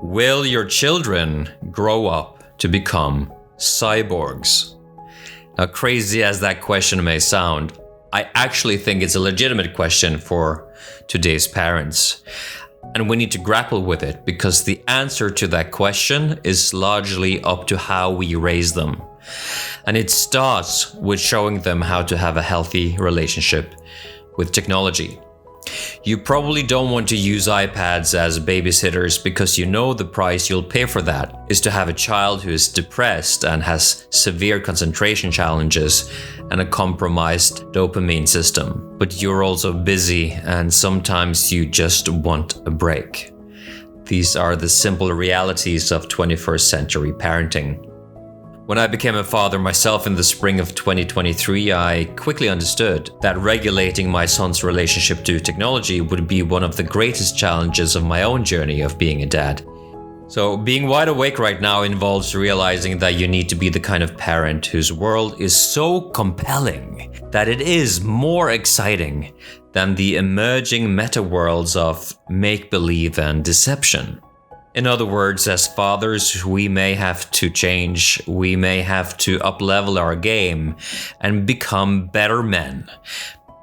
Will your children grow up to become cyborgs? Now, crazy as that question may sound, I actually think it's a legitimate question for today's parents. And we need to grapple with it because the answer to that question is largely up to how we raise them. And it starts with showing them how to have a healthy relationship with technology. You probably don't want to use iPads as babysitters because you know the price you'll pay for that is to have a child who is depressed and has severe concentration challenges and a compromised dopamine system. But you're also busy and sometimes you just want a break. These are the simple realities of 21st century parenting. When I became a father myself in the spring of 2023, I quickly understood that regulating my son's relationship to technology would be one of the greatest challenges of my own journey of being a dad. So being wide awake right now involves realizing that you need to be the kind of parent whose world is so compelling that it is more exciting than the emerging meta worlds of make-believe and deception. In other words, as fathers, we may have to change, we may have to up-level our game and become better men,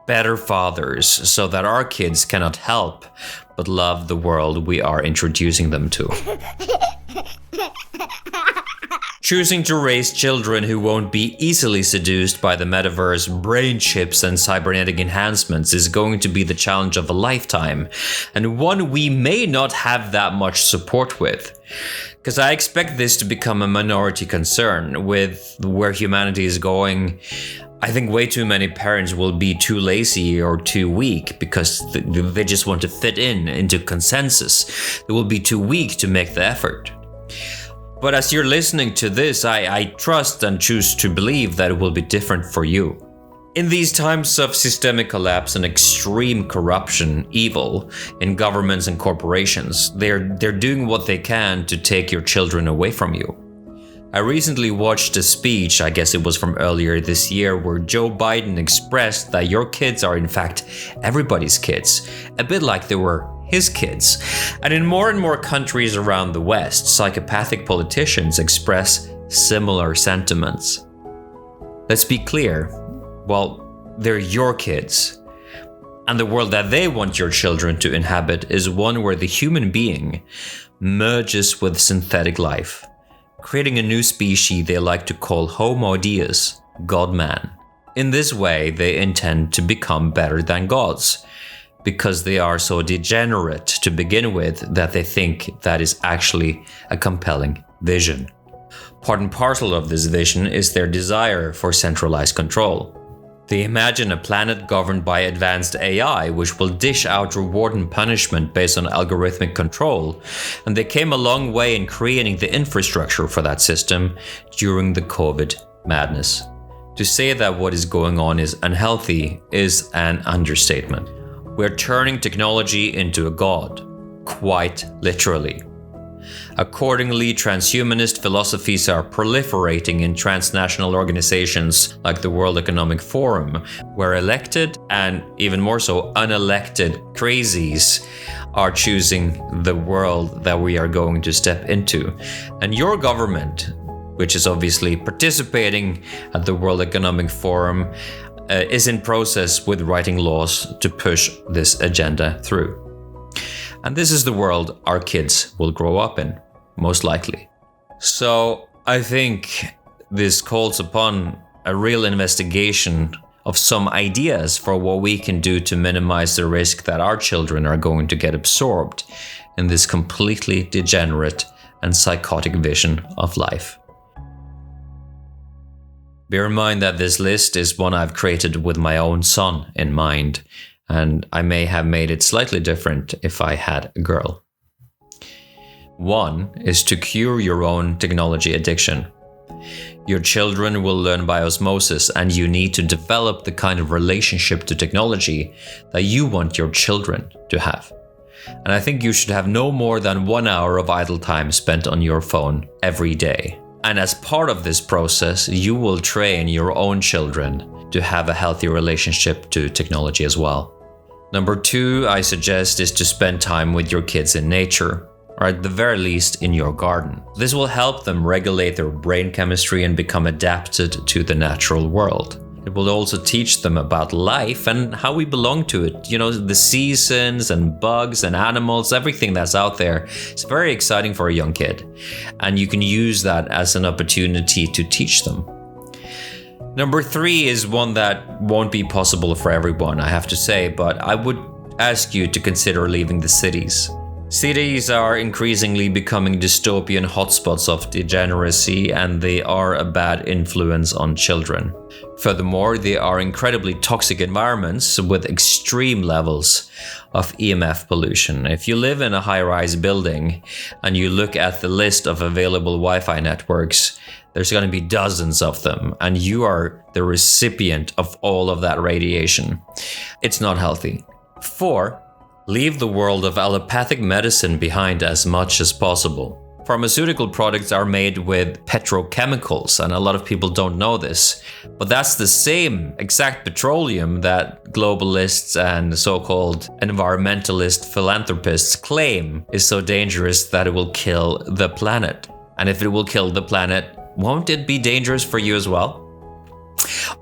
better fathers, so that our kids cannot help but love the world we are introducing them to. Choosing to raise children who won't be easily seduced by the metaverse, brain chips, and cybernetic enhancements is going to be the challenge of a lifetime, and one we may not have that much support with. Because I expect this to become a minority concern. With where humanity is going, I think way too many parents will be too lazy or too weak because they just want to fit into consensus. They will be too weak to make the effort. But as you're listening to this, I trust and choose to believe that it will be different for you. In these times of systemic collapse and extreme corruption, evil in governments and corporations, they're doing what they can to take your children away from you. I recently watched a speech, I guess it was from earlier this year, where Joe Biden expressed that your kids are in fact everybody's kids, a bit like they were his kids. And in more and more countries around the West, psychopathic politicians express similar sentiments. Let's be clear, well, they're your kids. And the world that they want your children to inhabit is one where the human being merges with synthetic life, creating a new species they like to call homo deus, God-man. In this way, they intend to become better than gods, because they are so degenerate to begin with that they think that is actually a compelling vision. Part and parcel of this vision is their desire for centralized control. They imagine a planet governed by advanced AI, which will dish out reward and punishment based on algorithmic control, and they came a long way in creating the infrastructure for that system during the COVID madness. To say that what is going on is unhealthy is an understatement. We're turning technology into a god, quite literally. Accordingly, transhumanist philosophies are proliferating in transnational organizations like the World Economic Forum, where elected and even more so unelected crazies are choosing the world that we are going to step into. And your government, which is obviously participating at the World Economic Forum, is in process with writing laws to push this agenda through. And this is the world our kids will grow up in, most likely. So I think this calls upon a real investigation of some ideas for what we can do to minimize the risk that our children are going to get absorbed in this completely degenerate and psychotic vision of life. Bear in mind that this list is one I've created with my own son in mind, and I may have made it slightly different if I had a girl. 1 is to cure your own technology addiction. Your children will learn by osmosis, and you need to develop the kind of relationship to technology that you want your children to have. And I think you should have no more than 1 hour of idle time spent on your phone every day. And as part of this process, you will train your own children to have a healthy relationship to technology as well. Number 2, I suggest, is to spend time with your kids in nature. or at the very least in your garden. This will help them regulate their brain chemistry and become adapted to the natural world. It will also teach them about life and how we belong to it. You know, the seasons and bugs and animals, everything that's out there. It's very exciting for a young kid. And you can use that as an opportunity to teach them. Number 3 is one that won't be possible for everyone, I have to say, but I would ask you to consider leaving the cities. Cities are increasingly becoming dystopian hotspots of degeneracy, and they are a bad influence on children. Furthermore, they are incredibly toxic environments with extreme levels of EMF pollution. If you live in a high-rise building and you look at the list of available Wi-Fi networks, there's going to be dozens of them, and you are the recipient of all of that radiation. It's not healthy. 4. Leave the world of allopathic medicine behind as much as possible. Pharmaceutical products are made with petrochemicals, and a lot of people don't know this. But that's the same exact petroleum that globalists and so-called environmentalist philanthropists claim is so dangerous that it will kill the planet. And if it will kill the planet, won't it be dangerous for you as well?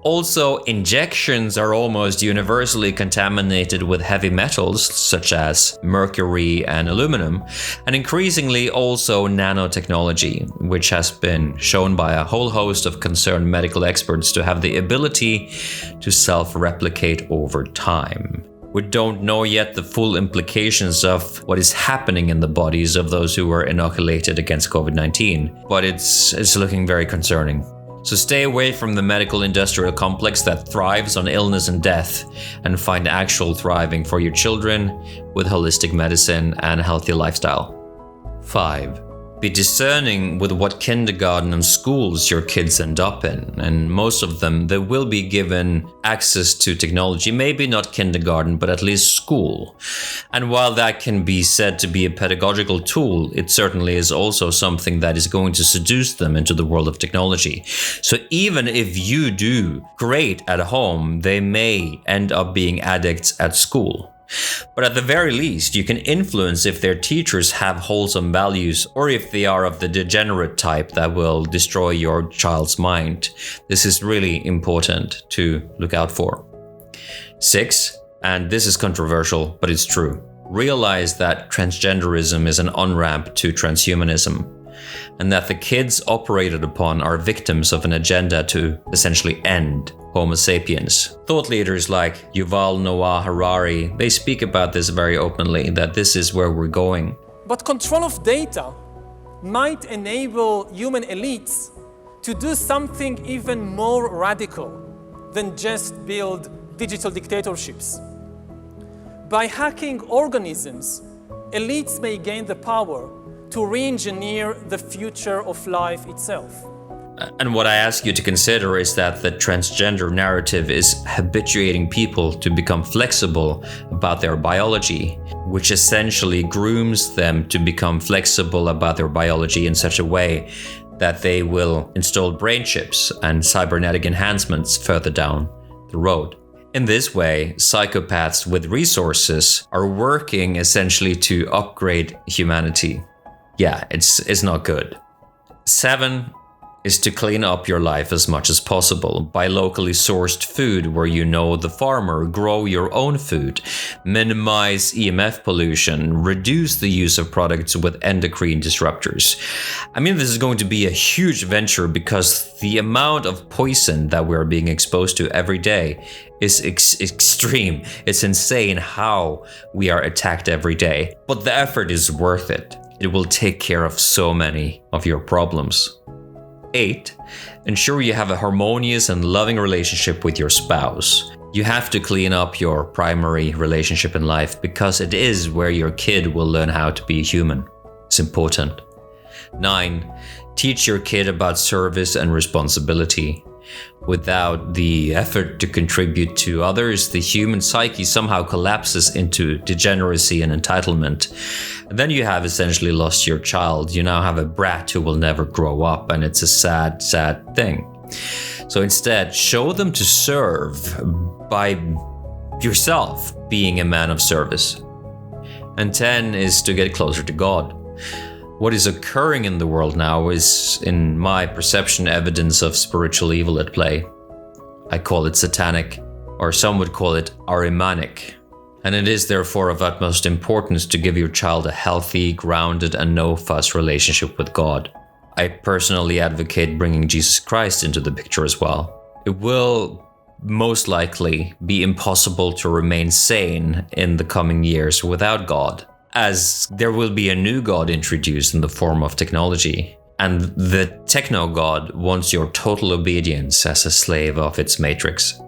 Also, injections are almost universally contaminated with heavy metals such as mercury and aluminum, and increasingly also nanotechnology, which has been shown by a whole host of concerned medical experts to have the ability to self-replicate over time. We don't know yet the full implications of what is happening in the bodies of those who were inoculated against COVID-19, but it's looking very concerning. So stay away from the medical industrial complex that thrives on illness and death, and find actual thriving for your children with holistic medicine and a healthy lifestyle. 5. Be discerning with what kindergarten and schools your kids end up in, and most of them, they will be given access to technology, maybe not kindergarten, but at least school. And while that can be said to be a pedagogical tool, it certainly is also something that is going to seduce them into the world of technology. So even if you do great at home, they may end up being addicts at school. But at the very least, you can influence if their teachers have wholesome values, or if they are of the degenerate type that will destroy your child's mind. This is really important to look out for. 6, and this is controversial, but it's true. Realize that transgenderism is an on-ramp to transhumanism, and that the kids operated upon are victims of an agenda to essentially end Homo sapiens. Thought leaders like Yuval Noah Harari, they speak about this very openly, that this is where we're going. But control of data might enable human elites to do something even more radical than just build digital dictatorships. By hacking organisms, elites may gain the power to re-engineer the future of life itself. And what I ask you to consider is that the transgender narrative is habituating people to become flexible about their biology, which essentially grooms them to become flexible about their biology in such a way that they will install brain chips and cybernetic enhancements further down the road. In this way, psychopaths with resources are working essentially to upgrade humanity. Yeah, it's not good. 7 is to clean up your life as much as possible. Buy locally sourced food where you know the farmer, grow your own food, minimize EMF pollution, reduce the use of products with endocrine disruptors. I mean, this is going to be a huge venture because the amount of poison that we're being exposed to every day is extreme. It's insane how we are attacked every day. But the effort is worth it. It will take care of so many of your problems. 8, ensure you have a harmonious and loving relationship with your spouse. You have to clean up your primary relationship in life because it is where your kid will learn how to be human. It's important. 9, teach your kid about service and responsibility. Without the effort to contribute to others, the human psyche somehow collapses into degeneracy and entitlement. And then you have essentially lost your child. You now have a brat who will never grow up, and it's a sad, sad thing. So instead, show them to serve by yourself being a man of service. And 10 is to get closer to God. What is occurring in the world now is, in my perception, evidence of spiritual evil at play. I call it satanic, or some would call it Ahrimanic. And it is therefore of utmost importance to give your child a healthy, grounded, and no-fuss relationship with God. I personally advocate bringing Jesus Christ into the picture as well. It will most likely be impossible to remain sane in the coming years without God, as there will be a new God introduced in the form of technology. And the techno-God wants your total obedience as a slave of its matrix.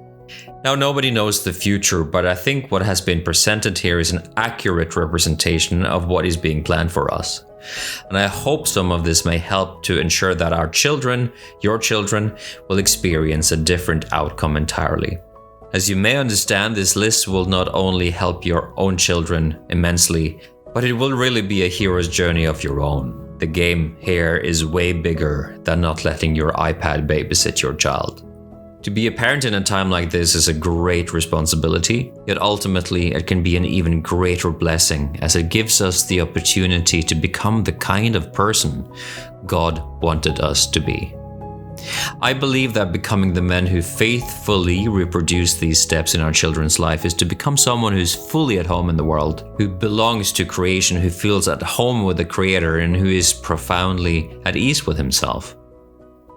Now, nobody knows the future, but I think what has been presented here is an accurate representation of what is being planned for us. And I hope some of this may help to ensure that our children, your children, will experience a different outcome entirely. As you may understand, this list will not only help your own children immensely, but it will really be a hero's journey of your own. The game here is way bigger than not letting your iPad babysit your child. To be a parent in a time like this is a great responsibility, yet ultimately it can be an even greater blessing as it gives us the opportunity to become the kind of person God wanted us to be. I believe that becoming the men who faithfully reproduce these steps in our children's life is to become someone who's fully at home in the world, who belongs to creation, who feels at home with the Creator, and who is profoundly at ease with himself.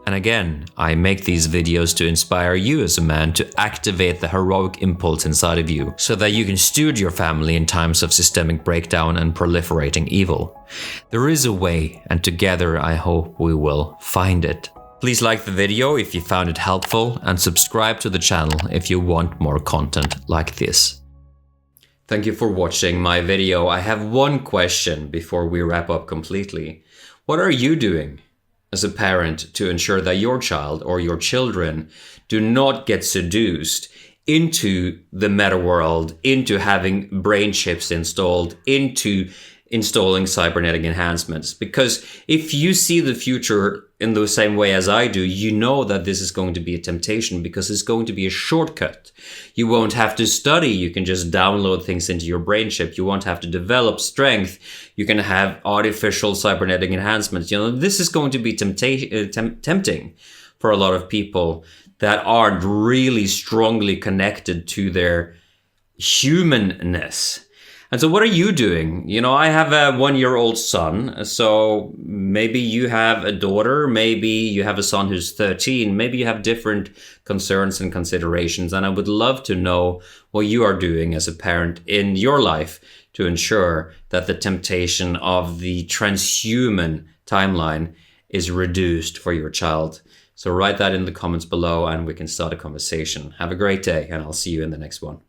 And again, I make these videos to inspire you as a man to activate the heroic impulse inside of you so that you can steward your family in times of systemic breakdown and proliferating evil. There is a way, and together I hope we will find it. Please like the video if you found it helpful, and subscribe to the channel if you want more content like this. Thank you for watching my video. I have one question before we wrap up completely. What are you doing as a parent to ensure that your child or your children do not get seduced into the meta world, into having brain chips installed, into installing cybernetic enhancements? Because if you see the future in the same way as I do, you know that this is going to be a temptation because it's going to be a shortcut. You won't have to study. You can just download things into your brain chip. You won't have to develop strength. You can have artificial cybernetic enhancements. You know, this is going to be tempting for a lot of people that aren't really strongly connected to their humanness. And so what are you doing? You know, I have a 1-year-old son, so maybe you have a daughter, maybe you have a son who's 13, maybe you have different concerns and considerations, and I would love to know what you are doing as a parent in your life to ensure that the temptation of the transhuman timeline is reduced for your child. So write that in the comments below and we can start a conversation. Have a great day, and I'll see you in the next one.